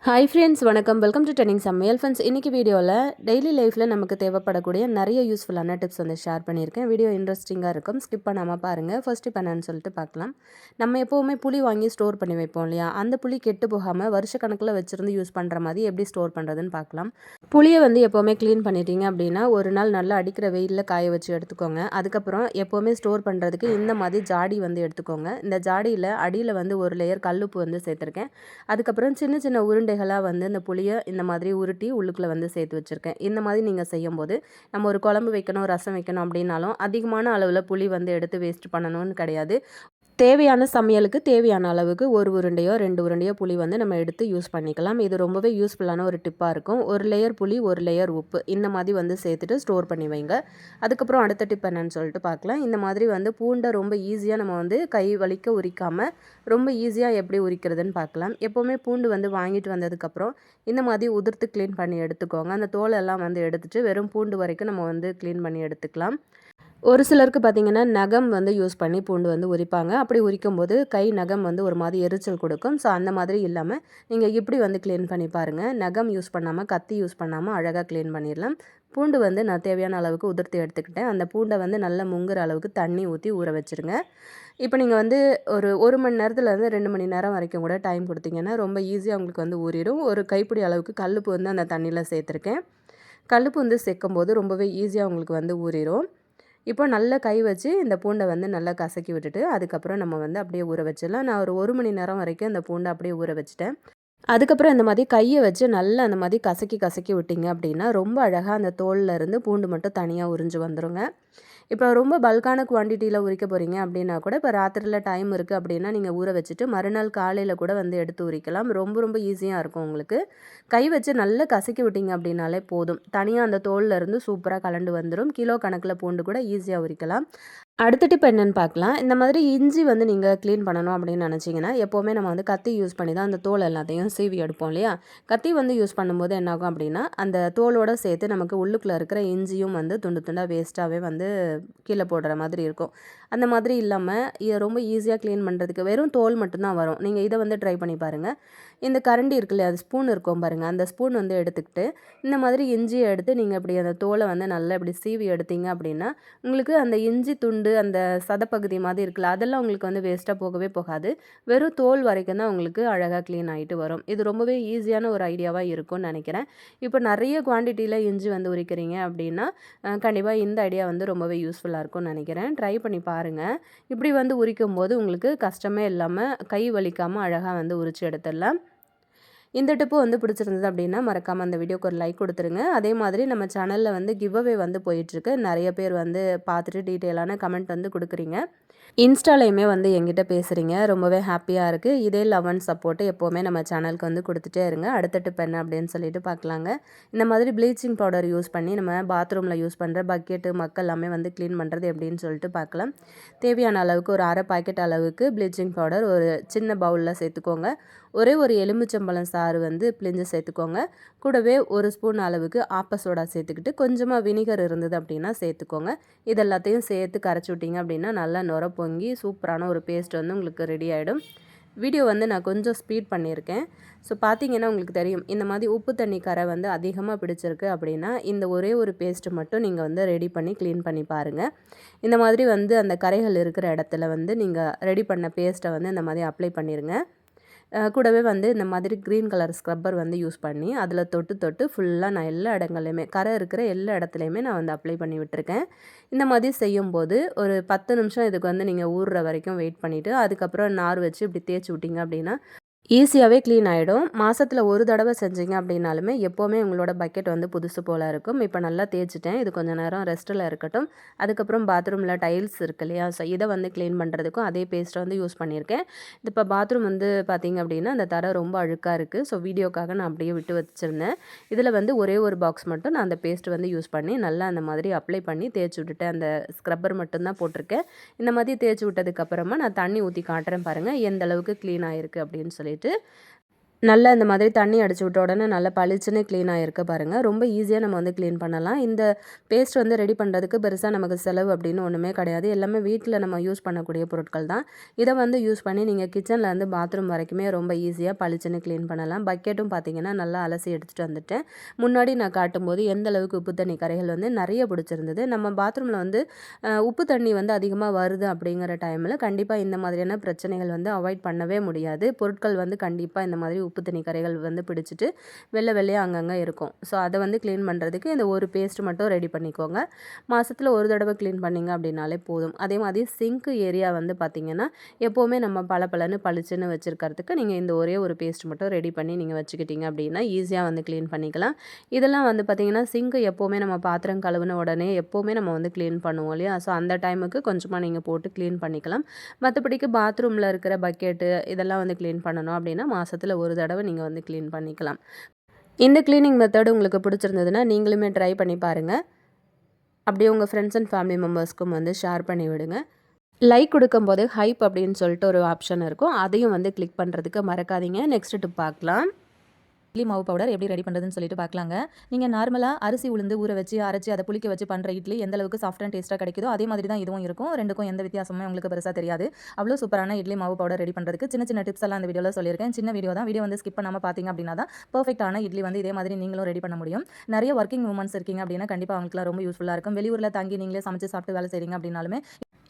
Hi friends, வணக்கம். Welcome to trending சமையல். Friends, இன்றைக்கி வீடியோவில் டெய்லி லைஃப்பில் நமக்கு தேவைப்படக்கூடிய நிறைய யூஸ்ஃபுல்லான டிப்ஸ் வந்து ஷேர் பண்ணியிருக்கேன். வீடியோ இன்ட்ரெஸ்டிங்காக இருக்கும், ஸ்கிப் பண்ணாமல் பாருங்கள். ஃபர்ஸ்ட் இப்போ என்னன்னு சொல்லிட்டு பார்க்கலாம். நம்ம எப்போவுமே புளி வாங்கி ஸ்டோர் பண்ணி வைப்போம் இல்லையா? அந்த புளி கெட்டு போகாமல் வருஷக்கணக்கில் வச்சுருந்து யூஸ் பண்ணுற மாதிரி எப்படி ஸ்டோர் பண்ணுறதுன்னு பார்க்கலாம். புளியை வந்து எப்போவுமே க்ளீன் பண்ணிட்டீங்க அப்படின்னா ஒரு நாள் நல்லா அடிக்கிற வெயிலில் காய வச்சு எடுத்துக்கோங்க. அதுக்கப்புறம் எப்போவுமே ஸ்டோர் பண்ணுறதுக்கு இந்த மாதிரி ஜாடி வந்து எடுத்துக்கோங்க. இந்த ஜாடியில் அடியில் வந்து ஒரு லேயர் கல்லுப்பு வந்து சேர்த்துருக்கேன். அதுக்கப்புறம் சின்ன சின்ன உருண்டைகளாக வந்து இந்த புளியை இந்த மாதிரி உருட்டி உள்ளுக்குள்ளே வந்து சேர்த்து வச்சுருக்கேன். இந்த மாதிரி நீங்கள் செய்யும்போது நம்ம ஒரு குழம்பு வைக்கணும், ரசம் வைக்கணும் அப்படின்னாலும் அதிகமான அளவில் புளி வந்து எடுத்து வேஸ்ட் பண்ணணும்னு கிடையாது. தேவையான சமையலுக்கு தேவையான அளவுக்கு ஒரு உருண்டையோ 2 உருண்டையோ புளி வந்து நம்ம எடுத்து யூஸ் பண்ணிக்கலாம். இது ரொம்பவே யூஸ்ஃபுல்லான ஒரு டிப்பாக இருக்கும். ஒரு லேயர் புளி, ஒரு லேயர் உப்பு இந்த மாதிரி வந்து சேர்த்துட்டு ஸ்டோர் பண்ணி வைங்க. அதுக்கப்புறம் அடுத்த டிப் என்னன்னு சொல்லிட்டு பார்க்கலாம். இந்த மாதிரி வந்து பூண்டை ரொம்ப ஈஸியாக நம்ம வந்து கை வலிக்க உரிக்காமல் ரொம்ப ஈஸியாக எப்படி உரிக்கிறதுன்னு பார்க்கலாம். எப்போவுமே பூண்டு வந்து வாங்கிட்டு வந்ததுக்கப்புறம் இந்த மாதிரி உதிர்த்து க்ளீன் பண்ணி எடுத்துக்கோங்க. அந்த தோலெல்லாம் வந்து எடுத்துட்டு வெறும் பூண்டு வரைக்கும் நம்ம வந்து க்ளீன் பண்ணி எடுத்துக்கலாம். ஒரு சிலருக்கு பார்த்திங்கன்னா நகம் வந்து யூஸ் பண்ணி பூண்டு வந்து உரிப்பாங்க. அப்படி உரிக்கும்போது கை நகம் வந்து ஒரு மாதிரி எரிச்சல் கொடுக்கும். ஸோ அந்த மாதிரி இல்லாமல் நீங்கள் இப்படி வந்து க்ளீன் பண்ணி பாருங்கள். நகம் யூஸ் பண்ணாமல், கத்தி யூஸ் பண்ணாமல் அழகாக க்ளீன் பண்ணிடலாம். பூண்டு வந்து நான் தேவையான அளவுக்கு உதிர்த்து எடுத்துக்கிட்டேன். அந்த பூண்டை வந்து நல்லா முங்குற அளவுக்கு தண்ணி ஊற்றி ஊற வச்சுருங்க. இப்போ நீங்கள் வந்து ஒரு மணி நேரத்துலேருந்து 2 மணி நேரம் வரைக்கும் கூட டைம் கொடுத்தீங்கன்னா ரொம்ப ஈஸியாக உங்களுக்கு வந்து ஊறிடும். ஒரு கைப்பிடி அளவுக்கு கல்லுப்பு வந்து அந்த தண்ணியில் சேர்த்துருக்கேன். கல்லுப்பு வந்து சேர்க்கும்போது ரொம்பவே ஈஸியாக உங்களுக்கு வந்து ஊறிடும். இப்போ நல்லா கை வச்சு இந்த பூண்டை வந்து நல்லா கசக்கி விட்டுட்டு அதுக்கப்புறம் நம்ம வந்து அப்படியே ஊற வச்சிடலாம். நான் ஒரு மணி நேரம் வரைக்கும் அந்த பூண்டை அப்படியே ஊற வச்சுட்டேன். அதுக்கப்புறம் இந்த மாதிரி கையை வச்சு நல்லா அந்த மாதிரி கசக்கி கசக்கி விட்டிங்க அப்படின்னா ரொம்ப அழகாக அந்த தோலில் இருந்து பூண்டு மட்டும் தனியாக உறிஞ்சு வந்துடுங்க. இப்போ ரொம்ப பல்கான குவான்டிட்டியில் உரிக்க போகிறீங்க அப்படின்னா கூட இப்போ ராத்திரியில் டைம் இருக்குது அப்படின்னா நீங்கள் ஊற வச்சுட்டு மறுநாள் காலையில் கூட வந்து எடுத்து உரிக்கலாம். ரொம்ப ரொம்ப ஈஸியாக இருக்கும் உங்களுக்கு. கை வச்சு நல்லா கசக்கி விட்டிங்க அப்படின்னாலே போதும். தனியாக அந்த தோலில் இருந்து சூப்பராக கலண்டு வந்துடும். கிலோ கணக்கில் பூண்டு கூட ஈஸியாக உரிக்கலாம். அடுத்த டிப் என்னென்னு பார்க்கலாம். இந்த மாதிரி இஞ்சி வந்து நீங்கள் க்ளீன் பண்ணணும் அப்படின்னு நினச்சிங்கன்னா எப்போவுமே நம்ம வந்து கத்தி யூஸ் பண்ணி தான் அந்த தோல் எல்லாத்தையும் சீவி எடுப்போம் இல்லையா? கத்தி வந்து யூஸ் பண்ணும்போது என்னாகும் அப்படின்னா அந்த தோலோடு சேர்த்து நமக்கு உள்ளுக்குள்ளே இருக்கிற இஞ்சியும் வந்து துண்டு துண்டாக வேஸ்ட்டாகவே வந்து கீழே போடுற மாதிரி இருக்கும். அந்த மாதிரி இல்லாமல் இதை ரொம்ப ஈஸியாக க்ளீன் பண்ணுறதுக்கு வெறும் தோல் மட்டும்தான் வரும். நீங்கள் இதை வந்து ட்ரை பண்ணி பாருங்கள். இந்த கரண்டி இருக்கு இல்லையா, அது ஸ்பூன் இருக்கும் பாருங்கள், அந்த ஸ்பூன் வந்து எடுத்துக்கிட்டு இந்த மாதிரி இஞ்சியை எடுத்து நீங்கள் இப்படி அந்த தோலை வந்து நல்லா இப்படி சீவி எடுத்தீங்க அப்படின்னா உங்களுக்கு அந்த இஞ்சி துண்டு அந்த சதப்பகுதி மாதிரி இருக்குல்ல, அதெல்லாம் உங்களுக்கு வந்து வேஸ்ட்டாக போகவே போகாது. வெறும் தோல் வரைக்கும் தான் உங்களுக்கு அழகாக க்ளீன் ஆகிட்டு வரும். இது ரொம்பவே ஈஸியான ஒரு ஐடியாவாக இருக்கும்னு நினைக்கிறேன். இப்போ நிறைய குவான்டிட்டியில் இஞ்சி வந்து உரிக்கிறீங்க அப்படின்னா கண்டிப்பாக இந்த ஐடியா வந்து ரொம்பவே யூஸ்ஃபுல்லாக இருக்கும்னு நினைக்கிறேன். ட்ரை பண்ணி பாருங்கள். இப்படி வந்து உரிக்கும் போது உங்களுக்கு கஷ்டமே இல்லாமல் கை வலிக்காமல் அழகாக வந்து உரித்து எடுத்துடலாம். இந்த டிப்பு வந்து பிடிச்சிருந்தது அப்படின்னா மறக்காமல் அந்த வீடியோக்கு ஒரு லைக் கொடுத்துருங்க. அதே மாதிரி நம்ம சேனலில் வந்து கிவ் அவே வந்து போயிட்டுருக்கு. நிறைய பேர் வந்து பார்த்துட்டு டீட்டெயிலான கமெண்ட் வந்து கொடுக்குறீங்க. இன்ஸ்டாலையுமே வந்து என்கிட்ட பேசுகிறீங்க. ரொம்பவே ஹாப்பியாக இருக்குது. இதே லவ் அண்ட் சப்போர்ட்டு எப்போவுமே நம்ம சேனலுக்கு வந்து கொடுத்துட்டே இருங்க. அடுத்த டிப் என்ன அப்படின்னு சொல்லிட்டு பார்க்கலாங்க. இந்த மாதிரி ப்ளீச்சிங் பவுடர் யூஸ் பண்ணி நம்ம பாத்ரூமில் யூஸ் பண்ணுற பக்கெட்டு மக்கு எல்லாமே வந்து க்ளீன் பண்ணுறது எப்படின்னு சொல்லிட்டு பார்க்கலாம். தேவையான அளவுக்கு ஒரு அரை பாக்கெட் அளவுக்கு ப்ளீச்சிங் பவுடர் ஒரு சின்ன பவுலில் சேர்த்துக்கோங்க. ஒரே ஒரு எலுமிச்சம்பழம் சாறு வந்து பிழிஞ்சு சேர்த்துக்கோங்க. கூடவே ஒரு ஸ்பூன் அளவுக்கு ஆப்ப சோடா சேர்த்துக்கிட்டு கொஞ்சமாக வினிகர் இருந்தது அப்படின்னா சேர்த்துக்கோங்க. இது எல்லாத்தையும் சேர்த்து கரைச்சி விட்டிங்க அப்படின்னா நல்லா நுர பொங்கி சூப்பரான ஒரு பேஸ்ட் வந்து உங்களுக்கு ரெடி ஆகிடும். வீடியோ வந்து நான் கொஞ்சம் ஸ்பீட் பண்ணியிருக்கேன். ஸோ பார்த்தீங்கன்னா உங்களுக்கு தெரியும், இந்த மாதிரி உப்பு தண்ணி கரை வந்து அதிகமாக பிடிச்சிருக்கு அப்படின்னா இந்த ஒரே ஒரு பேஸ்ட்டு மட்டும் நீங்கள் வந்து ரெடி பண்ணி க்ளீன் பண்ணி பாருங்கள். இந்த மாதிரி வந்து அந்த கரைகள் இருக்கிற இடத்துல வந்து நீங்கள் ரெடி பண்ண பேஸ்ட்டை வந்து இந்த மாதிரி அப்ளை பண்ணிடுங்க. கூடவே வந்து இந்த மாதிரி க்ரீன் கலர் ஸ்க்ரப்பர் வந்து யூஸ் பண்ணி அதில் தொட்டு தொட்டு ஃபுல்லாக நான் எல்லா இடங்கள்லையுமே கரை இருக்கிற எல்லா இடத்துலையுமே நான் வந்து அப்ளை பண்ணி விட்டுருக்கேன். இந்த மாதிரி செய்யும்போது ஒரு 10 நிமிஷம் இதுக்கு வந்து நீங்கள் ஊறுற வரைக்கும் வெயிட் பண்ணிவிட்டு அதுக்கப்புறம் நார் வச்சு இப்படி தேய்ச்சி விட்டிங்க அப்படின்னா ஈஸியாகவே க்ளீன் ஆகிடும். மாதத்தில் ஒரு தடவை செஞ்சீங்க அப்படின்னாலுமே எப்போவுமே உங்களோட பக்கெட் வந்து புதுசு போல் இருக்கும். இப்போ நல்லா தேய்ச்சிட்டேன். இது கொஞ்சம் நேரம் ரெஸ்ட்டில் இருக்கட்டும். அதுக்கப்புறம் பாத்ரூமில் டைல்ஸ் இருக்கு இல்லையா, ஸோ இதை வந்து க்ளீன் பண்ணுறதுக்கும் அதே பேஸ்ட்டை வந்து யூஸ் பண்ணியிருக்கேன். இது இப்போ பாத்ரூம் வந்து பார்த்திங்க அப்படின்னா அந்த தரை ரொம்ப அழுக்காக இருக்குது. ஸோ வீடியோக்காக நான் அப்படியே விட்டு வச்சுருந்தேன். இதில் வந்து ஒரே ஒரு பாக்ஸ் மட்டும் நான் அந்த பேஸ்ட் வந்து யூஸ் பண்ணி நல்லா அந்த மாதிரி அப்ளை பண்ணி தேய்ச்சி விட்டுட்டேன். அந்த ஸ்க்ரப்பர் மட்டும்தான் போட்டிருக்கேன். இந்த மாதிரி தேய்ச்சி விட்டதுக்கப்புறமா நான் தண்ணி ஊற்றி காட்டுறேன் பாருங்கள் எந்த அளவுக்கு க்ளீன் ஆகிருக்கு அப்படின்னு சொல்லிட்டு. நல்லா இந்த மாதிரி தண்ணி அடிச்சு விட்ட உடனே நல்லா பளிச்சுன்னு க்ளீன் ஆகிருக்கு பாருங்கள். ரொம்ப ஈஸியாக நம்ம வந்து க்ளீன் பண்ணலாம். இந்த பேஸ்ட் வந்து ரெடி பண்ணுறதுக்கு பெருசாக நமக்கு செலவு அப்படின்னு ஒன்றுமே கிடையாது. எல்லாமே வீட்டில் நம்ம யூஸ் பண்ணக்கூடிய பொருட்கள் தான். இதை வந்து யூஸ் பண்ணி நீங்கள் கிச்சன்லேருந்து பாத்ரூம் வரைக்குமே ரொம்ப ஈஸியாக பளிச்சுன்னு க்ளீன் பண்ணலாம். பக்கெட்டும் பார்த்தீங்கன்னா நல்லா அலசி எடுத்துகிட்டு வந்துட்டேன். முன்னாடி நான் காட்டும்போது எந்த அளவுக்கு உப்பு தண்ணி கரைகள் வந்து நிறைய பிடிச்சிருந்தது. நம்ம பாத்ரூமில் வந்து உப்பு தண்ணி வந்து அதிகமாக வருது அப்படிங்கிற டைமில் கண்டிப்பாக இந்த மாதிரியான பிரச்சனைகள் வந்து அவாய்ட் பண்ணவே முடியாது. பொருட்கள் வந்து கண்டிப்பாக இந்த மாதிரி உப்பு தண்ணி கரைகள் வந்து பிடிச்சிட்டு வெள்ளையாக அங்கங்கே இருக்கும். ஸோ அதை வந்து க்ளீன் பண்ணுறதுக்கு இந்த ஒரு பேஸ்ட் மட்டும் ரெடி பண்ணிக்கோங்க. மாதத்தில் ஒரு தடவை க்ளீன் பண்ணிங்க அப்படின்னாலே போதும். அதே மாதிரி சிங்க் ஏரியா வந்து பார்த்திங்கன்னா எப்போவுமே நம்ம பளபளன்னு பளிச்சுன்னு வச்சுருக்கிறதுக்கு நீங்கள் இந்த ஒரே ஒரு பேஸ்ட் மட்டும் ரெடி பண்ணி நீங்கள் வச்சுக்கிட்டீங்க அப்படின்னா ஈஸியாக வந்து க்ளீன் பண்ணிக்கலாம். இதெல்லாம் வந்து பார்த்திங்கன்னா சிங்க் எப்போவுமே நம்ம பாத்திரம் கழுவுன உடனே எப்போவுமே நம்ம வந்து க்ளீன் பண்ணுவோம் இல்லையா? ஸோ அந்த டைமுக்கு கொஞ்சமாக நீங்கள் போட்டு க்ளீன் பண்ணிக்கலாம். மற்றபடிக்கு பாத்ரூமில் இருக்கிற பக்கெட்டு இதெல்லாம் வந்து க்ளீன் பண்ணணும் அப்படின்னா மாதத்தில் ஒரு தடவை நீங்கள் வந்து க்ளீன் பண்ணிக்கலாம். இந்த க்ளீனிங் மெத்தட் உங்களுக்கு பிடிச்சிருந்ததுன்னா நீங்களுமே ட்ரை பண்ணி பாருங்கள். அப்படியே உங்கள் ஃப்ரெண்ட்ஸ் அண்ட் ஃபேமிலி மெம்பர்ஸ்க்கும் வந்து ஷேர் பண்ணி விடுங்க. லைக் கொடுக்கும்போது ஹைப் அப்படின்னு சொல்லிட்டு ஒரு ஆப்ஷன் இருக்கும். அதையும் வந்து கிளிக் பண்ணுறதுக்கு மறக்காதீங்க. நெக்ஸ்ட் டிப் பார்க்கலாம். இட்லி மாவு பவுடர் எப்படி ரெடி பண்ணுறதுன்னு சொல்லிட்டு பார்க்கலாங்க. நீங்கள் நார்மலாக அரிசி உளுந்து ஊற வச்சு அரைச்சி அதை புளிக்க வச்சு பண்ணுற இட்லி எந்த அளவுக்கு சாஃப்ட் அண்ட் டேஸ்ட்டாக கிடைக்குதோ அதே மாதிரி தான் இதுவும் இருக்கும். ரெண்டுக்கும் எந்த வித்தியாசமும் உங்களுக்கு பெருசாக தெரியாது. அவ்வளோ சூப்பரான இட்லி மாவு பவுடர் ரெடி பண்ணுறதுக்கு சின்ன சின்ன டிப்ஸ் எல்லாம் இந்த வீடியோவில் சொல்லியிருக்கேன். சின்ன வீடியோ தான். வீடியோ வந்து ஸ்கிப் பண்ணாமல் பார்த்தீங்க அப்படின்னா தான் பர்ஃபெக்டான இட்லி வந்து இதே மாதிரி நீங்களும் ரெடி பண்ண முடியும். நிறைய ஒர்க்கிங் உமன்ஸ் இருக்கீங்க அப்படின்னா கண்டிப்பாக அவங்களுக்குலாம் ரொம்ப யூஸ்ஃபுல்லாக இருக்கும். வெளியூரில் தங்கி நீங்களே சமைச்சு சாப்பிட்டு வேலை செய்கிறீங்க அப்படின்னாலுமே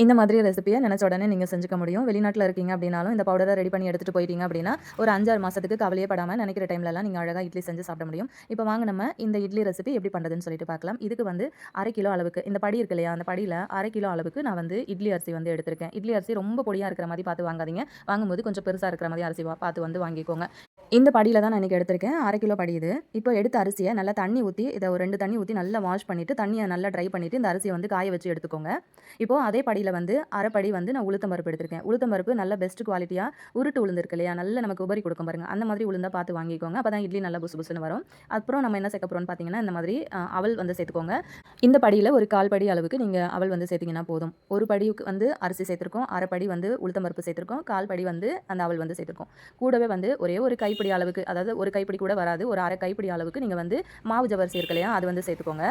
இந்த மாதிரி ரெசிபியை நினச்ச உடனே நீங்கள் செஞ்சுக்க முடியும். வெளிநாட்டில் இருக்கீங்க அப்படின்னாலும் இந்த பவுடரை ரெடி பண்ணி எடுத்துகிட்டு போயிட்டீங்க அப்படின்னா ஒரு 5-6 மாதத்துக்கு கவலையே படாமல் நினைக்கிற டைம்லலாம் நீங்கள் அழகாக இட்லி செஞ்சு சாப்பிட முடியும். இப்போ வாங்க நம்ம இந்த இட்லி ரெசிபி எப்படி பண்ணுறதுன்னு சொல்லிட்டு பார்க்கலாம். இதுக்கு வந்து 1/2 கிலோ அளவுக்கு இந்த படி இருக்கு இல்லையா, அந்த படியில் 1/2 கிலோ அளவுக்கு நான் வந்து இட்லி அரிசி வந்து எடுத்திருக்கேன். இட்லி அரிசி ரொம்ப பொடியாக இருக்கிற மாதிரி பார்த்து வாங்காதீங்க. வாங்கும்போது கொஞ்சம் பெருசாக இருக்கிற மாதிரி அரிசி பார்த்து வந்து வாங்கிக்கோங்க. இந்த படியில் தான் நான் இன்றைக்கி எடுத்திருக்கேன். 1/2 கிலோ படி இது. இப்போ எடுத்த அரிசியை நல்லா தண்ணி ஊற்றி இதை ஒரு 2 தண்ணி ஊற்றி நல்லா வாஷ் பண்ணிவிட்டு தண்ணியை நல்லா ட்ரை பண்ணிவிட்டு இந்த அரிசியை வந்து காய வச்சு எடுத்துக்கோங்க. இப்போது அதே படியில் வந்து 1/2 படி வந்து நான் உளுத்தம் பருப்பு எடுத்திருக்கேன். உளுத்தம் பருப்பு நல்ல பெஸ்ட் குவாலிட்டியாக உருட்டு உளுந்து இருக்கு இல்லையா, நல்ல நமக்கு உபரி கொடுக்கும் பாருங்கள். அந்த மாதிரி உளுந்தாக பார்த்து வாங்கிக்கோங்க. அப்போ தான் இட்லி நல்லா புசு புசுன்னு வரும். அப்புறம் நம்ம என்ன சேர்க்க போகிறோம்னு பார்த்தீங்கன்னா இந்த மாதிரி அவல் வந்து சேர்த்துக்கோங்க. இந்த படியில் ஒரு 1/4 படி அளவுக்கு நீங்கள் அவல் வந்து சேர்த்திங்கன்னா போதும். ஒரு படிக்கு வந்து அரிசி சேர்த்துருக்கோம், 1/2 படி வந்து உளுத்தம் பருப்பு சேர்த்துருக்கோம், 1/4 படி வந்து அந்த அவல் வந்து சேர்த்துருக்கோம். கூடவே வந்து ஒரே ஒரு கைப்பிடி அளவுக்கு, அதாவது ஒரு கைப்பிடி கூட வராது, ஒரு 1/2 கைப்பிடி அளவுக்கு நீங்கள் வந்து மாவு ஜவரிசி இருக்கு இல்லையா, அது வந்து சேர்த்துக்கோங்க.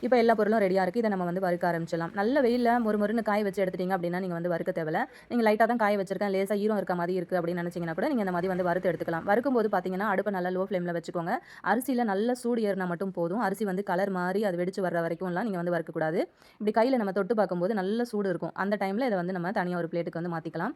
இப்போ எல்லா பொருளும் ரெடியாக இருக்குது. இதை நம்ம வந்து வறுக்க ஆரம்பிச்சிடலாம். நல்ல வெயிலில் மொறுன்னு காய வச்சு எடுத்துட்டிங்க அப்படின்னா நீங்கள் வந்து வறுக்க தேவையில்ல. நீங்கள் லைட்டாக தான் காய வச்சிருக்கேன், லேசாக ஈரம் இருக்க மாதிரி இருக்குது அப்படின்னு நினச்சிங்கன்னா கூட நீங்கள் இந்த மாதிரி வந்து வறுத்து எடுத்துக்கலாம். வறுக்கும்போது பார்த்தீங்கன்னா அடுப்பை நல்லா லோ ஃப்ளேமில் வச்சுக்கோங்க. அரிசியில் நல்ல சூடு ஏறினா மட்டும் போதும். அரிசி வந்து கலர் மாறி அது வெடிச்சு வர்ற வரைக்கும்லாம் நீங்கள் வந்து வறுக்கக்கூடாது. இப்படி கையில் நம்ம தொட்டு பார்க்கும்போது நல்ல சூடு இருக்கும். அந்த டைமில் இதை வந்து நம்ம தனியாக ஒரு பிளேட்டுக்கு வந்து மாற்றிக்கலாம்.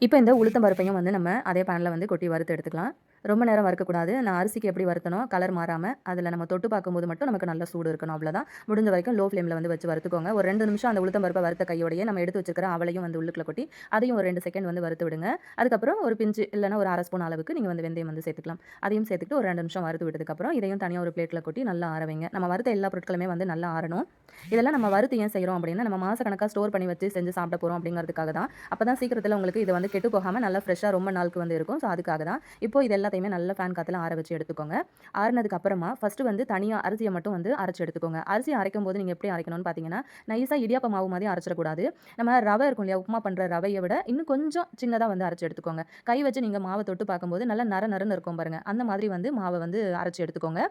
இப்போ இந்த உளுத்தம் பருப்பையும் வந்து நம்ம அதே பேனில் வந்து கொட்டி வறுத்து எடுத்துக்கலாம். ரொம்ப நேரம் வறுக்கக்கூடாது. நான் அரிசிக்கு எப்படி வறுத்தனோ கலர் மாறாமல் அதில் நம்ம தொட்டு பார்க்கும்போது மட்டும் நமக்கு நல்ல சூடு இருக்கணும், அவ்வளோதான். முடிஞ்ச வரைக்கும் லோ ஃப்ளேமில் வந்து வச்சு வறுத்துக்கோங்க. ஒரு 2 நிமிஷம் அந்த உளுத்தம் பருப்பை வறுத்த கையோடையே நம்ம எடுத்து வச்சிருக்கிற அவளையும் வந்து உள்ளுக்குள்ள கொட்டி அதையும் ஒரு 2 செகண்ட் வந்து வறுத்து விடுங்க. அதுக்கப்புறம் ஒரு பிஞ்சு இல்லைனா ஒரு 1/2 ஸ்பூன் அளவுக்கு நீங்கள் வந்து வெந்தயம் வந்து சேர்த்துக்கலாம். அதையும் சேர்த்துட்டு ஒரு 2 நிமிஷம் வறுத்து விட்டதுக்கப்புறம் இதையும் தனியாக ஒரு பிளேட்டில் கொட்டி நல்லா ஆற வைங்க. நம்ம வறுத்த எல்லா பொருட்களுமே வந்து நல்லா ஆறணும். இதெல்லாம் நம்ம வறுத்து ஏன் செய்கிறோம் அப்படின்னா நம்ம மாதக்கணக்காக ஸ்டோர் பண்ணி வச்சு செஞ்சு சாப்பிட போகிறோம் அப்படிங்கிறதுக்காக தான். அப்போ தான் சீக்கிரத்தில் உங்களுக்கு இது வந்து கெட்டு போகாமல் நல்லா ஃப்ரெஷ்ஷாக ரொம்ப நாளுக்கு வந்து இருக்கும். ஸோ அதுக்காக தான். இப்போ இது எல்லாத்தையுமே நல்ல ஃபேன் காற்றுல ஆற வச்சு எடுத்துக்கோங்க. ஆறுனதுக்கு அப்புறமா ஃபஸ்ட்டு வந்து தனியாக அரிசியை மட்டும் வந்து அரைச்சி எடுத்துக்கோங்க. அரிசி அரைக்கும் போது நீங்கள் எப்படி அரைக்கணும்னு பார்த்தீங்கன்னா நைஸாக இடியாப்ப மாவு மாதிரி அரைச்சிடக்கூடாது. நம்ம ரவை இருக்கும் இல்லையா, உப்புமா பண்ணுற ரவையை விட இன்னும் கொஞ்சம் சின்னதாக வந்து அரைச்சி எடுத்துக்கோங்க. கை வச்சு நீங்கள் மாவை தொட்டு பார்க்கும்போது நல்லா நரன்னு இருக்கும் பாருங்கள். அந்த மாதிரி வந்து மாவை வந்து அரைச்சி எடுத்துக்கோங்க.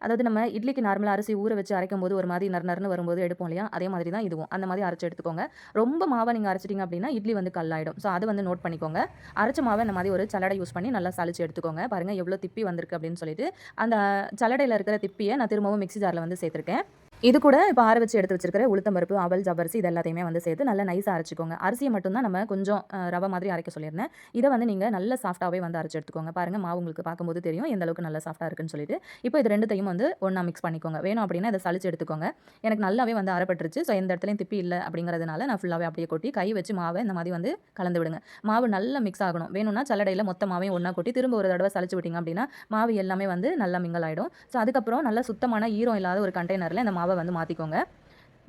அதாவது நம்ம இட்லிக்கு நார்மலாக அரிசி ஊற வச்சு அரைக்கும் போது ஒரு மாதிரி நறுன்னு வரும்போது எடுப்போம் இல்லையா, அதே மாதிரி தான் இதுவும். அந்த மாதிரி அரைச்சி எடுத்துக்கோங்க. ரொம்ப மாவை நீங்கள் அரைச்சிட்டிங்க அப்படின்னா இட்லி வந்து கல்லாயிடும். ஸோ அது வந்து நோட் பண்ணிக்கோங்க. அரைச்ச மாவை இந்த மாதிரி ஒரு சலடை யூஸ் பண்ணி நல்லா சலிச்சு எடுத்துக்கோங்க. பாருங்கள் எவ்வளோ திப்பி வந்திருக்கு அப்படின்னு சொல்லிட்டு. அந்த சலடையில் இருக்கிற திப்பியை நான் திரும்பவும் மிக்ஸி ஜாரில் வந்து சேர்த்துருக்கேன். இது கூட இப்போ ஆற வச்சு எடுத்து வச்சிருக்கிற உளுத்தம் பருப்பு, அவல், ஜவ்வரிசி இது எல்லாத்தையுமே வந்து சேர்த்து நல்லா நைஸாக அரைச்சிக்கோங்க. அரிசியை மட்டும் தான் நம்ம கொஞ்சம் ரவை மாதிரி அரைக்க சொல்லியிருந்தேன். இதை வந்து நீங்கள் நல்ல சாஃப்ட்டாகவே வந்து அரைச்சி எடுத்துக்கோங்க. பாருங்கள் மாவு உங்களுக்கு பார்க்கும்போது தெரியும் எந்த அளவுக்கு நல்லா சாஃப்ட்டாக இருக்குன்னு சொல்லிட்டு. இப்போ இது ரெண்டுத்தையும் வந்து ஒன்றா மிக்ஸ் பண்ணிக்கோங்க. வேணும் அப்படின்னா இதை சலிச்சு எடுத்துக்கோங்க. எனக்கு நல்லாவே வந்து அரைப்பட்டுருச்சு. ஸோ எந்த இடத்துலையும் திப்பி இல்லை அப்படிங்கிறதுனால நான் ஃபுல்லாகவே அப்படியே கொட்டி கை வச்சு மாவை இந்த மாதிரி வந்து கலந்து விடுங்க. மாவு நல்லா மிக்ஸ் ஆகணும். வேணும்னா சல்லடையில் மொத்த மாவையும் ஒன்றா கொட்டி திரும்ப ஒரு தடவை சலிச்சு விட்டிங்க அப்படின்னா மாவு எல்லாமே வந்து நல்லா மிங்கல் ஆகிடும். ஸோ அதுக்கப்புறம் நல்லா சுத்தமான ஈரம் இல்லாத ஒரு கண்டெய்னரில் இந்த மாவை வந்து மாற்றிக்கோங்க.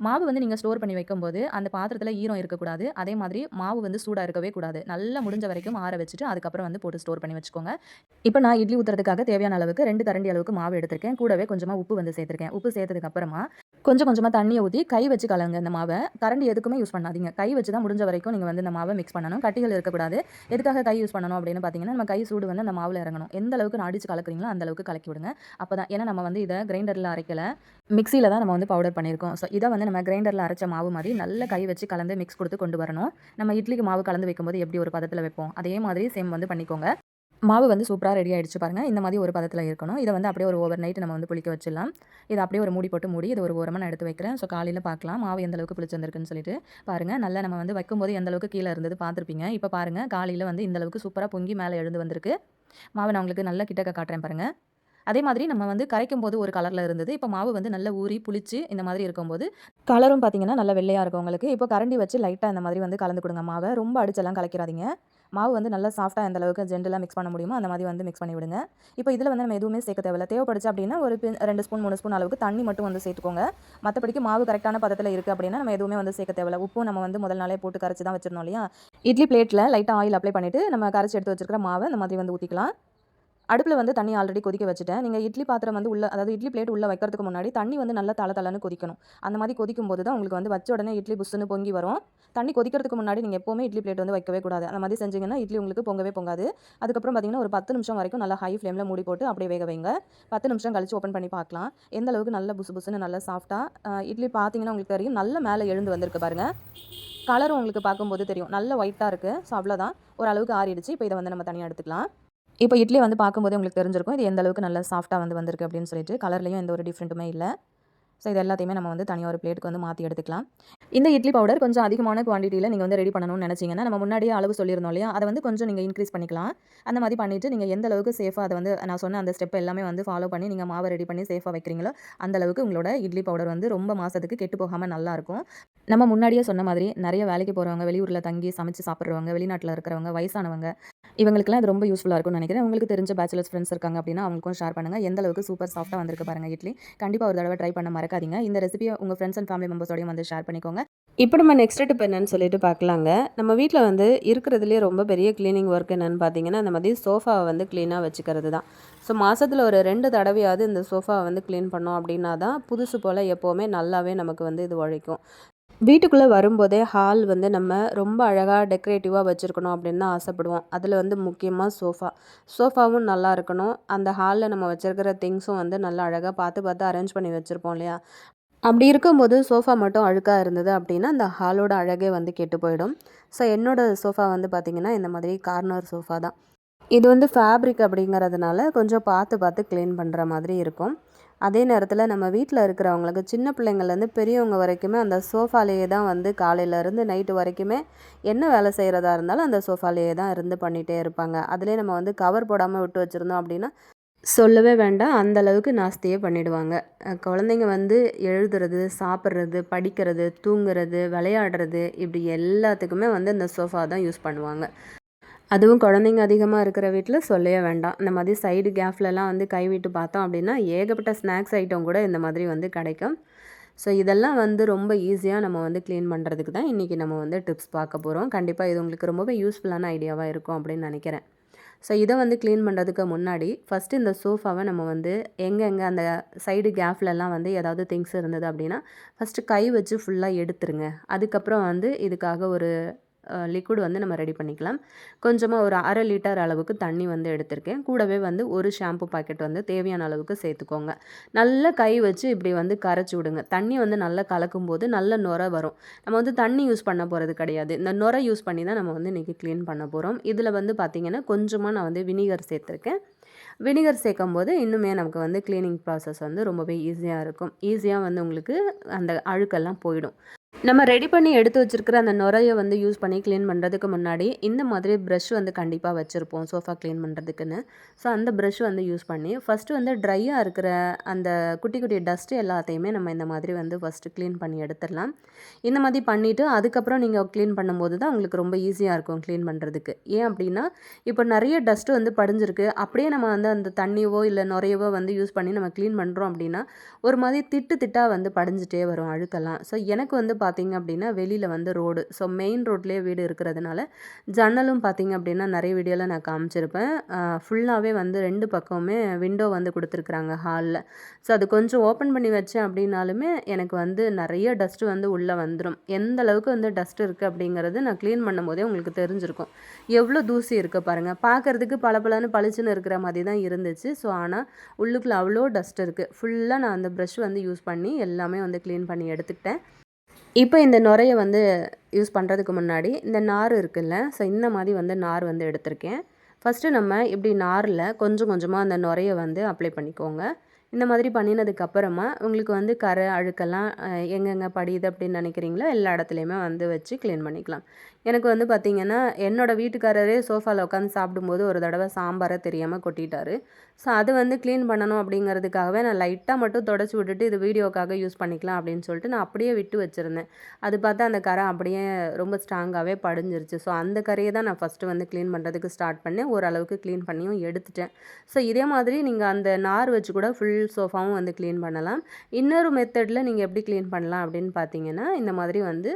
மாவு வந்து நீங்க ஸ்டோர் பண்ணி வைக்கும்போது, அந்த பாத்திரத்தில ஈரம் இருக்கக்கூடாது. அதே மாதிரி மாவு வந்து சூடா இருக்கவே கூடாது. நல்லா முடிஞ்ச வரைக்கும் ஆற வச்சுட்டு, அதுக்கப்புறம் வந்து போட்டு ஸ்டோர் பண்ணி வச்சுக்கோங்க. இப்ப நான் இட்லி ஊத்துறதுக்காக தேவையான அளவுக்கு 2 கரண்டி அளவுக்கு மாவு எடுத்திருக்கேன். கூடவே கொஞ்சமா உப்பு வந்து சேர்த்திருக்கேன். உப்பு சேர்த்ததுக்கு அப்புறமா, கொஞ்சம் கொஞ்சமா தண்ணிய ஊத்தி கை வச்சு கலங்க இந்த மாவ. கரண்டி எதுக்குமே யூஸ் பண்ணாதீங்க. கை வச்சு தான் முடிஞ்ச வரைக்கும் நீங்க வந்து இந்த மாவ மிக்ஸ் பண்ணணும். கட்டிகள் இருக்கக்கூடாது. எதுக்காக கை யூஸ் பண்ணணும் அப்படின்னு பார்த்தீங்கன்னா, நம்ம கை சூடு வந்து அந்த மாவுல இறங்கணும். எந்த அளவுக்கு நான் அடிச்சு கலக்குறீங்களோ, அந்த அளவுக்கு கலக்கி விடுங்க. அப்பதான் ஏன்னா நம்ம வந்து இத கிரைண்டர்ல அரைக்கல. மிக்ஸியில தான் நம்ம வந்து பவுடர் பண்ணியிருக்கோம். ஸோ இத வந்து நம்ம கிரைண்டர்ல அரைச்ச மாவு மாரி நல்ல கை வச்சு கலந்து மிக்ஸ் குடுத்து கொண்டு வரணும். நம்ம இட்லிக்கு மாவு கலந்து வைக்கும்போது எப்படி ஒரு பதத்தில வைப்போம், அதே மாதிரி சேம் வந்து பண்ணிக்கோங்க. மாவு வந்து சூப்பரா ரெடி ஆயிடுச்சு பாருங்க. இந்த மாதிரி ஒரு பதத்தில இருக்கணும். இத வந்து அப்படியே ஒரு ஓவர் நைட் நம்ம வந்து புளிக்க வச்சிடலாம். இத அப்படியே ஒரு மூடி போட்டு மூடி இத ஒரு ஓரமா நான் எடுத்து வைக்கிறேன். ஸோ காலையில பார்க்கலாம். மாவு எந்த அளவுக்கு புளிச்சு வந்திருக்குன்னு சொல்லிட்டு. பாருங்க நல்லா நம்ம வந்து வைக்கும்போது எந்த அளவுக்கு கீழ இருந்தது பார்த்துருப்பீங்க. இப்ப பாருங்க காலையில வந்து இந்த அளவுக்கு சூப்பரா பொங்கி மேல எழுந்து வந்திருக்கு. மாவ நான் உங்களுக்கு நல்லா கிட்டக்க காட்டுறேன் பாருங்க. அதே மாதிரி நம்ம வந்து கரைக்கும்போது ஒரு கலர்ல இருந்தது. இப்ப மாவு வந்து நல்லா ஊறி, புளிச்சு இந்த மாதிரி இருக்கும்போது, கலரும் பார்த்தீங்கன்னா, நல்லா வெள்ளையா இருக்கும் உங்களுக்கு. இப்போ கரண்டி வச்சு லைட்டா இந்த மாதிரி வந்து கலந்து குடுங்க மாவ. ரொம்ப அடிச்செல்லாம் கலக்கிறாதீங்க. மாவு வந்து நல்லா சாஃப்ட்டா எந்த அளவுக்கு ஜென்டிலா மிக்ஸ் பண்ண முடியுமோ, அந்த மாதிரி வந்து மிக்ஸ் பண்ணி விடுங்க. இப்போ இதில வந்து நம்ம எதுவுமே சேர்க்க தேவையில்ல. தேவைப்படுச்சு அப்படின்னா, ஒரு 2 ஸ்பூன், 3 ஸ்பூன் அளவுக்கு தண்ணி மட்டும் வந்து சேர்த்துக்கோங்க. மத்தபடிக்கு மாவு கரெக்ட்டான பதத்தில இருக்கு அப்படின்னா, நம்ம எதுவுமே வந்து சேர்க்க தேவையில்ல. உப்பும் நம்ம வந்து முதல் நாளே போட்டு கரைச்சு தான் வச்சிருந்தோம் இல்லையா? இட்லி பிளேட்ல லைட்டா ஆயில் அப்ளை பண்ணிட்டு, நம்ம கரைச்சு எடுத்து வச்சிருக்கிற மாவ இந்த மாதிரி வந்து ஊத்திக்கலாம். அடுப்புல வந்து தண்ணி ஆல்ரெடி கொதிக்க வச்சுட்டேன். நீங்க இட்லி பாத்திரம் வந்து உள்ள அதாவது இட்லி பிளேட் உள்ள வைக்கிறதுக்கு முன்னாடி தண்ணி வந்து நல்லா தள தளன்னு கொதிக்கணும். அந்த மாதிரி கொதிக்கும்போது தான் உங்களுக்கு வந்து வச்ச உடனே இட்லி புஸ்ஸுன்னு பொங்கி வரும். தண்ணி கொதிக்கிறதுக்கு முன்னாடி நீங்க எப்பவுமே இட்லி பிளேட் வந்து வைக்கவே கூடாது. அந்த மாதிரி செஞ்சீங்கன்னா இட்லி உங்களுக்கு பொங்கவே பொங்காது. அதுக்கப்புறம் பார்த்தீங்கன்னா, ஒரு 10 நிமிஷம் வரைக்கும் நல்லா ஹை ஃப்ளேம்ல மூடி போட்டு அப்படியே வேக வைங்க. 10 நிமிஷம் கழிச்சு ஓப்பன் பண்ணி பார்க்கலாம். எந்த அளவுக்கு நல்ல புசு புசுன்னு நல்லா சாஃப்ட்டா இட்லி பார்த்தீங்கன்னா உங்களுக்கு தெரியும். நல்ல மேல எழுந்து வந்திருக்கு பாருங்க. கலரும் உங்களுக்கு பார்க்கும்போது தெரியும். நல்ல ஒயிட்டா இருக்கு. ஸோ அவ்வளோதான். ஓரளவுக்கு ஆறிடுச்சு. இப்போ இத வந்து நம்ம தனியா எடுத்துக்கலாம். இப்போ இட்லி வந்து பார்க்கும்போதே உங்களுக்கு தெரிஞ்சிருக்கும். இது எந்த அளவுக்கு நல்லா சாஃப்ட்டா வந்து வந்திருக்கு அப்படின்னு சொல்லிட்டு. கலர்லயும் எந்த ஒரு டிஃப்ரெண்ட்டுமே இல்ல. ஸோ இது எல்லாத்தையுமே நம்ம வந்து தனியா ஒரு பிளேட்டுக்கு வந்து மாத்தி எடுத்துக்கலாம். இந்த இட்லி பவுடர் கொஞ்சம் அதிகமான குவான்டிட்டில நீங்க வந்து ரெடி பண்ணணும்னு நினைச்சீங்கன்னா, நம்ம முன்னாடியே அளவு சொல்லியிருந்தோம் இல்லையா? அத வந்து கொஞ்சம் நீங்க இன்கிரீஸ் பண்ணிக்கலாம். அந்த மாதிரி பண்ணிட்டு நீங்க எந்த அளவுக்கு சேஃபா அத வந்து நான் சொன்ன அந்த ஸ்டெப் எல்லாமே வந்து ஃபாலோ பண்ணி நீங்க மாவ ரெடி பண்ணி சேஃபா வைக்கிறீங்களோ, அந்த அளவுக்கு உங்களோட இட்லி பவுடர் வந்து ரொம்ப மாசத்துக்கு கெட்டு போகாம நல்லாருக்கும். நம்ம முன்னாடியே சொன்ன மாதிரி நெறைய வேலைக்கு போறவங்க, வெளியூர்ல தங்கி சமைச்சு சாப்பிடுறவங்க, வெளிநாட்ல இருக்கிறவங்க, வயசானவங்க இவங்களுக்கெல்லாம் இது ரொம்ப யூஸ்ஃபுல்லா இருக்கும்னு நினைக்கிறேன். உங்களுக்கு தெரிஞ்ச பேச்சுலர்ஸ் ஃப்ரெண்ட்ஸ் இருக்காங்க அப்படின்னா, அவங்களுக்கும் ஷேர் பண்ணுங்க. எந்த அளவுக்கு சூப்பர் சாஃப்ட்டா வந்திருக்கு பாருங்க இட்லி. கண்டிப்பா ஒரு தடவ ட்ரை பண்ண மறக்காதீங்க. இந்த ரெசிபிய உங்க ஃப்ரெண்ட்ஸ் அண்ட் ஃபேமிலி மெம்பர்ஸோடயும் வந்து ஷேர் பண்ணிக்கோங்க. இப்போ நம்ம நெக்ஸ்ட் டிப் என்னன்னு சொல்லிட்டு பார்க்கலாங்க. நம்ம வீட்ல வந்து இருக்கிறதுலயே ரொம்ப பெரிய கிளீனிங் ஒர்க் என்னன்னு பார்த்தீங்கன்னா, இந்த மாதிரி சோஃபாவ வந்து கிளீனா வச்சுக்கிறது தான். ஸோ மாசத்துல ஒரு 2 தடவையாவது இந்த சோஃபாவ வந்து கிளீன் பண்ணோம் அப்படின்னா தான், புதுசு போல எப்பவுமே நல்லாவே நமக்கு வந்து இது உழைக்கும். வீட்டுக்குள்ளே வரும்போதே ஹால் வந்து நம்ம ரொம்ப அழகாக டெக்கரேட்டிவாக வச்சுருக்கணும் அப்படின்னு தான் ஆசைப்படுவோம். அதில் வந்து முக்கியமாக சோஃபா. சோஃபாவும் நல்லா இருக்கணும். அந்த ஹாலில் நம்ம வச்சுருக்கிற திங்ஸும் வந்து நல்லா அழகாக பார்த்து பார்த்து அரேஞ்ச் பண்ணி வச்சுருப்போம் இல்லையா? அப்படி இருக்கும்போது சோஃபா மட்டும் அழுக்கா இருந்தது அப்படின்னா, அந்த ஹாலோட அழகே வந்து கெட்டு போயிடும். ஸோ என்னோட சோஃபா வந்து பார்த்திங்கன்னா, இந்த மாதிரி கார்னர் சோஃபா தான். இது வந்து ஃபேப்ரிக் அப்படிங்கிறதுனால கொஞ்சம் பார்த்து பார்த்து க்ளீன் பண்ணுற மாதிரி இருக்கும். அதே நேரத்தில் நம்ம வீட்டில் இருக்கிறவங்களுக்கு சின்ன பிள்ளைங்கள்லேருந்து பெரியவங்க வரைக்குமே அந்த சோஃபாலேயே தான் வந்து காலையிலேருந்து நைட்டு வரைக்குமே என்ன வேலை செய்கிறதா இருந்தாலும் அந்த சோஃபாலேயே தான் இருந்து பண்ணிகிட்டே இருப்பாங்க. அதிலே நம்ம வந்து கவர் போடாமல் விட்டு வச்சுருந்தோம் அப்படின்னா சொல்லவே வேண்டாம். அந்த அளவுக்கு நாஸ்தியே பண்ணிடுவாங்க. குழந்தைங்க வந்து எழுதுறது, சாப்பிட்றது, படிக்கிறது, தூங்குறது, விளையாடுறது இப்படி எல்லாத்துக்குமே வந்து இந்த சோஃபா தான் யூஸ் பண்ணுவாங்க. அதுவும் குழந்தைங்க அதிகமா இருக்கிற வீட்ல சொல்லவே வேண்டாம். இந்த மாதிரி சைடு கேப்லலாம் வந்து கைவிட்டு பார்த்தோம் அப்படின்னா, ஏகப்பட்ட ஸ்நாக்ஸ் ஐட்டம் கூட இந்த மாதிரி வந்து கிடைக்கும். ஸோ இதெல்லாம் வந்து ரொம்ப ஈஸியா நம்ம வந்து கிளீன் பண்ணுறதுக்கு தான் இன்றைக்கி நம்ம வந்து டிப்ஸ் பார்க்க போகிறோம். கண்டிப்பா இது உங்களுக்கு ரொம்பவே யூஸ்ஃபுல்லான ஐடியாவா இருக்கும் அப்படின்னு நினைக்கிறேன். ஸோ இத வந்து கிளீன் பண்ணுறதுக்கு முன்னாடி, ஃபஸ்ட்டு இந்த சோஃபாவ நம்ம வந்து எங்கெங்க அந்த சைடு கேப்லலாம் வந்து ஏதாவது திங்ஸ் இருந்தது அப்படின்னா, ஃபஸ்ட்டு கை வச்சு ஃபுல்லா எடுத்துருங்க. அதுக்கப்புறம் வந்து இதுக்காக ஒரு லிக்விட் வந்து நம்ம ரெடி பண்ணிக்கலாம். கொஞ்சமா ஒரு 1/2 லிட்டர் அளவுக்கு தண்ணி வந்து எடுத்திருக்கேன். கூடவே வந்து ஒரு ஷாம்பு பாக்கெட் வந்து தேவையான அளவுக்கு சேர்த்துக்கோங்க. நல்லா கை வச்சு இப்படி வந்து கரைச்சி விடுங்க. தண்ணி வந்து நல்லா கலக்கும்போது நல்ல நுரை வரும். நம்ம வந்து தண்ணி யூஸ் பண்ண போகிறது கிடையாது. இந்த நுரை யூஸ் பண்ணி தான் நம்ம வந்து இன்றைக்கி க்ளீன் பண்ண போகிறோம். இதில் வந்து பார்த்திங்கன்னா, கொஞ்சமாக நான் வந்து வினிகர் சேர்த்துருக்கேன். வினிகர் சேர்க்கும்போது இன்னுமே நமக்கு வந்து க்ளீனிங் ப்ராசஸ் வந்து ரொம்பவே ஈஸியாக இருக்கும். ஈஸியா வந்து உங்களுக்கு அந்த அழுக்கெல்லாம் போயிடும். நம்ம ரெடி பண்ணி எடுத்து வச்சிருக்கிற அந்த நுரைய வந்து யூஸ் பண்ணி க்ளீன் பண்ணுறதுக்கு முன்னாடி இந்த மாதிரி ப்ரஷ் வந்து கண்டிப்பாக வச்சுருப்போம் சோஃபா க்ளீன் பண்ணுறதுக்குன்னு. ஸோ அந்த ப்ரஷ் வந்து யூஸ் பண்ணி ஃபஸ்ட்டு வந்து ட்ரையாக இருக்கிற அந்த குட்டி குட்டி டஸ்ட்டு எல்லாத்தையுமே நம்ம இந்த மாதிரி வந்து ஃபஸ்ட்டு க்ளீன் பண்ணி எடுத்துடலாம். இந்த மாதிரி பண்ணிவிட்டு அதுக்கப்புறம் நீங்கள் க்ளீன் பண்ணும்போது தான் உங்களுக்கு ரொம்ப ஈஸியாக இருக்கும் க்ளீன் பண்ணுறதுக்கு. ஏன் அப்படின்னா இப்போ நிறைய டஸ்ட்டு வந்து படிஞ்சிருக்கு. அப்படியே நம்ம வந்து அந்த தண்ணியவோ இல்லை நுரையவோ வந்து யூஸ் பண்ணி நம்ம க்ளீன் பண்ணுறோம் அப்படின்னா ஒரு மாதிரி திட்டு திட்டாக வந்து படிஞ்சிட்டே வரும் அழுக்கெல்லாம். ஸோ எனக்கு வந்து பார்த்தீங்க அப்படின்னா வெளியில் வந்து ரோடு, ஸோ மெயின் ரோட்லேயே வீடு இருக்கிறதுனால ஜன்னலும் பார்த்தீங்க அப்படின்னா நிறைய வீடியோவில் நான் காமிச்சிருப்பேன். ஃபுல்லாகவே வந்து 2 பக்கமுமே விண்டோ வந்து கொடுத்துருக்குறாங்க ஹாலில். ஸோ அது கொஞ்சம் ஓப்பன் பண்ணி வச்சேன் அப்படின்னாலுமே எனக்கு வந்து நிறைய டஸ்ட்டு வந்து உள்ளே வந்துடும். எந்த அளவுக்கு வந்து டஸ்ட் இருக்குது அப்படிங்கிறது நான் க்ளீன் பண்ணும்போதே உங்களுக்கு தெரிஞ்சிருக்கும். எவ்வளோ தூசி இருக்குது பாருங்கள். பார்க்குறதுக்கு பளபளன்னு பளிச்சுன்னு இருக்கிற மாதிரி தான் இருந்துச்சு. ஸோ ஆனால் உள்ளுக்குள்ள அவ்வளோ டஸ்ட் இருக்குது. ஃபுல்லாக நான் அந்த ப்ரஷ் வந்து யூஸ் பண்ணி எல்லாமே வந்து க்ளீன் பண்ணி எடுத்துக்கிட்டேன். இப்போ இந்த நுரைய வந்து யூஸ் பண்ணுறதுக்கு முன்னாடி இந்த நார் இருக்குல்ல, ஸோ இந்த மாதிரி வந்து நார் வந்து எடுத்திருக்கேன். ஃபஸ்ட்டு நம்ம இப்படி நாரில் கொஞ்சம் கொஞ்சமாக அந்த நுரைய வந்து அப்ளை பண்ணிக்கோங்க. இந்த மாதிரி பண்ணினதுக்கப்புறமா உங்களுக்கு வந்து கரை அழுக்கெல்லாம் எங்கெங்கே படியுது அப்படின்னு நினைக்கிறீங்களோ எல்லா இடத்துலையுமே வந்து வச்சு க்ளீன் பண்ணிக்கலாம். எனக்கு வந்து பார்த்திங்கன்னா என்னோடய வீட்டுக்காரரே சோஃபாவில் உட்காந்து சாப்பிடும்போது ஒரு தடவை சாம்பாரை தெரியாமல் கொட்டிட்டாரு. ஸோ அது வந்து க்ளீன் பண்ணணும் அப்படிங்கிறதுக்காகவே நான் லைட்டாக மட்டும் தொடச்சி விட்டுட்டு இது வீடியோக்காக யூஸ் பண்ணிக்கலாம் அப்படின்னு சொல்லிட்டு நான் அப்படியே விட்டு வச்சுருந்தேன். அது பார்த்தா அந்த கரை அப்படியே ரொம்ப ஸ்ட்ராங்காகவே படிஞ்சிருச்சு. ஸோ அந்த கரையை தான் நான் ஃபஸ்ட்டு வந்து க்ளீன் பண்ணுறதுக்கு ஸ்டார்ட் பண்ணேன். ஓரளவுக்கு க்ளீன் பண்ணியும் எடுத்துட்டேன். ஸோ இதே மாதிரி நீங்கள் அந்த நார் வச்சு கூட ஃபுல் சோஃபாவும் வந்து க்ளீன் பண்ணலாம். இன்னொரு மெத்தடில் நீங்கள் எப்படி க்ளீன் பண்ணலாம் அப்படின்னு பார்த்தீங்கன்னா இந்த மாதிரி வந்து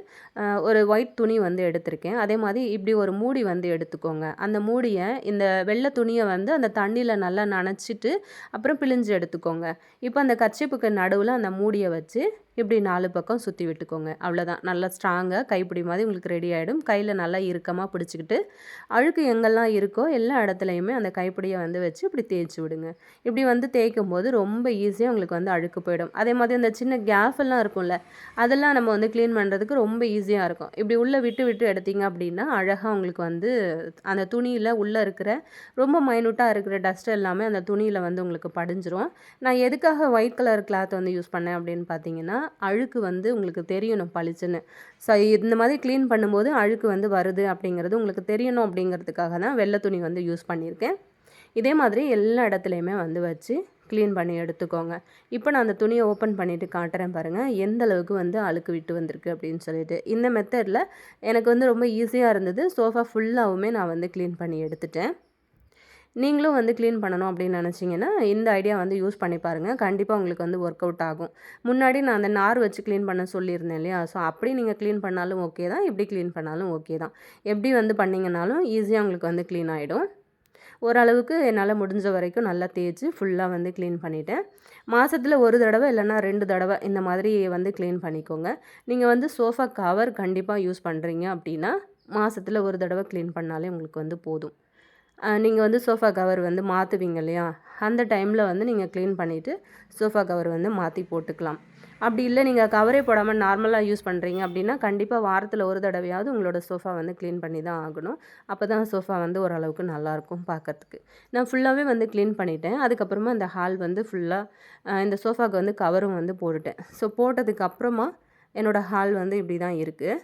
ஒரு ஒயிட் துணி வந்து எடுத்திருக்கேன். அதே மாதிரி இப்படி ஒரு மூடி வந்து எடுத்துக்கோங்க. அந்த மூடியை இந்த வெள்ளை துணியை வந்து அந்த தண்ணியில் நல்லா நனைச்சிட்டு அப்புறம் பிழிஞ்சு எடுத்துக்கோங்க. இப்போ அந்த கர்ச்சீப்புக்கு நடுவில் அந்த மூடியை வச்சு இப்படி 4 பக்கம் சுற்றி விட்டுக்கோங்க. அவ்வளோதான். நல்லா ஸ்ட்ராங்காக கைப்பிடி மாதிரி உங்களுக்கு ரெடி ஆகிடும். கையில் நல்லா இறுக்கமாக பிடிச்சிக்கிட்டு அழுக்கு எங்கெல்லாம் இருக்கோ எல்லா இடத்துலையுமே அந்த கைப்பிடியை வந்து வச்சு இப்படி தேய்ச்சி விடுங்க. இப்படி வந்து தேய்க்கும் போது ரொம்ப ஈஸியாக உங்களுக்கு வந்து அழுக்கு போயிடும். அதே மாதிரி அந்த சின்ன கேப் எல்லாம் இருக்கும்ல, அதெல்லாம் நம்ம வந்து க்ளீன் பண்ணுறதுக்கு ரொம்ப ஈஸியாக இருக்கும். இப்படி உள்ளே விட்டு விட்டு எடுத்தீங்க அப்படின்னா அழகாக உங்களுக்கு வந்து அந்த துணியில் உள்ளே இருக்கிற ரொம்ப மைனூட்டாக இருக்கிற டஸ்ட் எல்லாமே அந்த துணியில் வந்து உங்களுக்கு படிஞ்சிரும். நான் எதுக்காக ஒயிட் கலர் கிளாத் வந்து யூஸ் பண்ணேன் அப்படின்னு பார்த்தீங்கன்னா அழுக்கு வந்து உங்களுக்கு தெரியணும் பளிச்சுன்னு. ஸோ இந்த மாதிரி க்ளீன் பண்ணும்போது அழுக்கு வந்து வருது அப்படிங்கிறது உங்களுக்கு தெரியணும் அப்படிங்கிறதுக்காக தான் வெள்ளை துணி வந்து யூஸ் பண்ணியிருக்கேன். இதே மாதிரி எல்லா இடத்துலையுமே வந்து வச்சு க்ளீன் பண்ணி எடுத்துக்கோங்க. இப்போ நான் அந்த துணியை ஓப்பன் பண்ணிவிட்டு காட்டுறேன் பாருங்கள் எந்த அளவுக்கு வந்து அழுக்கு விட்டு வந்திருக்கு அப்படின்னு சொல்லிட்டு. இந்த மெத்தடில் எனக்கு வந்து ரொம்ப ஈஸியாக இருந்தது. சோஃபா ஃபுல்லாகவுமே நான் வந்து க்ளீன் பண்ணி எடுத்துட்டேன். நீங்களும் வந்து க்ளீன் பண்ணணும் அப்படின்னு நினச்சிங்கன்னா இந்த ஐடியா வந்து யூஸ் பண்ணி பாருங்கள். கண்டிப்பாக உங்களுக்கு வந்து ஒர்க் அவுட் ஆகும். முன்னாடி நான் அந்த நார் வச்சு க்ளீன் பண்ண சொல்லியிருந்தேன் இல்லையா? ஸோ அப்படி நீங்கள் க்ளீன் பண்ணாலும் ஓகே தான். இப்படி க்ளீன் பண்ணாலும் ஓகே தான். எப்படி வந்து பண்ணிங்கனாலும் ஈஸியாக உங்களுக்கு வந்து க்ளீன் ஆகிடும். ஓரளவுக்கு என்னால் முடிஞ்ச வரைக்கும் நல்லா தேய்ச்சி ஃபுல்லாக வந்து க்ளீன் பண்ணிட்டேன். மாதத்தில் 1 தடவை இல்லைனா 2 தடவை இந்த மாதிரி வந்து க்ளீன் பண்ணிக்கோங்க. நீங்கள் வந்து சோஃபா கவர் கண்டிப்பாக யூஸ் பண்ணுறீங்க அப்படின்னா மாதத்தில் 1 தடவை க்ளீன் பண்ணாலே உங்களுக்கு வந்து போதும். நீங்கள் வந்து சோஃபா கவர் வந்து மாற்றுவீங்க இல்லையா? அந்த டைமில் வந்து நீங்கள் க்ளீன் பண்ணிவிட்டு சோஃபா கவர் வந்து மாற்றி போட்டுக்கலாம். அப்படி இல்லை நீங்கள் கவரே போடாமல் நார்மலாக யூஸ் பண்ணுறீங்க அப்படின்னா கண்டிப்பாக வாரத்தில் 1 தடவையாவது உங்களோட சோஃபா வந்து க்ளீன் பண்ணி தான் ஆகணும். அப்போ தான் சோஃபா வந்து ஓரளவுக்கு நல்லாயிருக்கும் பார்க்கறதுக்கு. நான் ஃபுல்லாகவே வந்து க்ளீன் பண்ணிட்டேன். அதுக்கப்புறமா இந்த ஹால் வந்து ஃபுல்லாக இந்த சோஃபாவுக்கு வந்து கவரும் வந்து போட்டுட்டேன். ஸோ போட்டதுக்கப்புறமா என்னோடய ஹால் வந்து இப்படி தான் இருக்குது.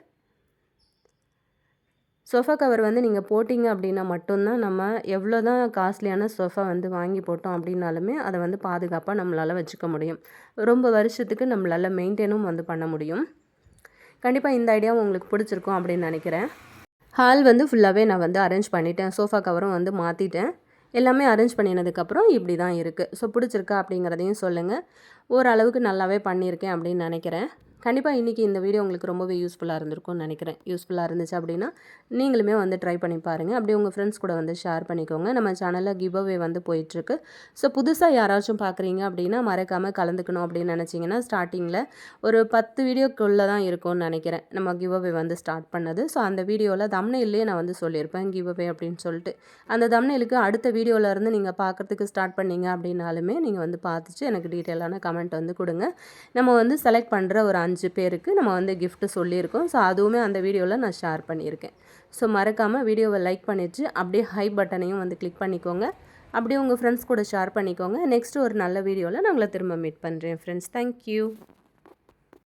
சோஃபா கவர் வந்து நீங்கள் போட்டிங்க அப்படின்னா மட்டும்தான் நம்ம எவ்வளோ தான் காஸ்ட்லியான சோஃபா வந்து வாங்கி போட்டோம் அப்படின்னாலுமே அதை வந்து பாதுகாப்பாக நம்மளால் வச்சுக்க முடியும். ரொம்ப வருஷத்துக்கு நம்மளால் மெயின்டைனும் வந்து பண்ண முடியும். கண்டிப்பாக இந்த ஐடியாவும் உங்களுக்கு பிடிச்சிருக்கும் அப்படின்னு நினைக்கிறேன். ஹால் வந்து ஃபுல்லாகவே நான் வந்து அரேஞ்ச் பண்ணிட்டேன். சோஃபா கவரும் வந்து மாற்றிட்டேன். எல்லாமே அரேஞ்ச் பண்ணினதுக்கப்புறம் இப்படி தான் இருக்குது. ஸோ பிடிச்சிருக்கா அப்படிங்கிறதையும் சொல்லுங்கள். ஓரளவுக்கு நல்லாவே பண்ணியிருக்கேன் அப்படின்னு நினைக்கிறேன். கண்டிப்பாக இன்றைக்கி இந்த வீடியோ உங்களுக்கு ரொம்பவே யூஸ்ஃபுல்லாக இருந்திருக்கும்னு நினைக்கிறேன். யூஸ்ஃபுல்லாக இருந்துச்சு அப்படின்னா நீங்களுமே வந்து ட்ரை பண்ணி பாருங்கள். அப்படியே உங்கள் ஃப்ரெண்ட்ஸ் கூட வந்து ஷேர் பண்ணிக்கோங்க. நம்ம சேனலில் கிவ் அவே வந்து போயிட்டுருக்கு. ஸோ புதுசாக யாராச்சும் பார்க்குறீங்க அப்படின்னா மறக்காமல் கலந்துக்கணும் அப்படின்னு நினச்சிங்கன்னா ஸ்டார்டிங்கில் ஒரு 10 வீடியோக்குள்ளே தான் இருக்கும்னு நினைக்கிறேன் நம்ம கிவ் அவே வந்து ஸ்டார்ட் பண்ணது. ஸோ அந்த வீடியோவில் தம்ப்நெயில்லேயே நான் வந்து சொல்லியிருப்பேன் கிவ் அவே அப்படின்னு சொல்லிட்டு. அந்த தம்ப்நெயிலுக்கு அடுத்த வீடியோவிலேருந்து நீங்கள் பார்க்குறதுக்கு ஸ்டார்ட் பண்ணீங்க அப்படின்னாலுமே நீங்கள் வந்து பார்த்துட்டு எனக்கு டீட்டெயிலான கமெண்ட் வந்து கொடுங்க. நம்ம வந்து செலக்ட் பண்ணுற ஒரு 5 பேருக்கு நம்ம வந்து gift சொல்லியிருக்கோம். ஸோ அதுவுமே அந்த வீடியோவில் நான் ஷேர் பண்ணியிருக்கேன். ஸோ மறக்காமல் வீடியோவை லைக் பண்ணிவிட்டு அப்படியே ஹை பட்டனையும் வந்து கிளிக் பண்ணிக்கோங்க. அப்படியே உங்கள் ஃப்ரெண்ட்ஸ் கூட ஷேர் பண்ணிக்கோங்க. நெக்ஸ்ட்டு ஒரு நல்ல வீடியோவில் நான் உங்களை திரும்ப மீட் பண்ணுறேன் ஃப்ரெண்ட்ஸ். தேங்க்யூ.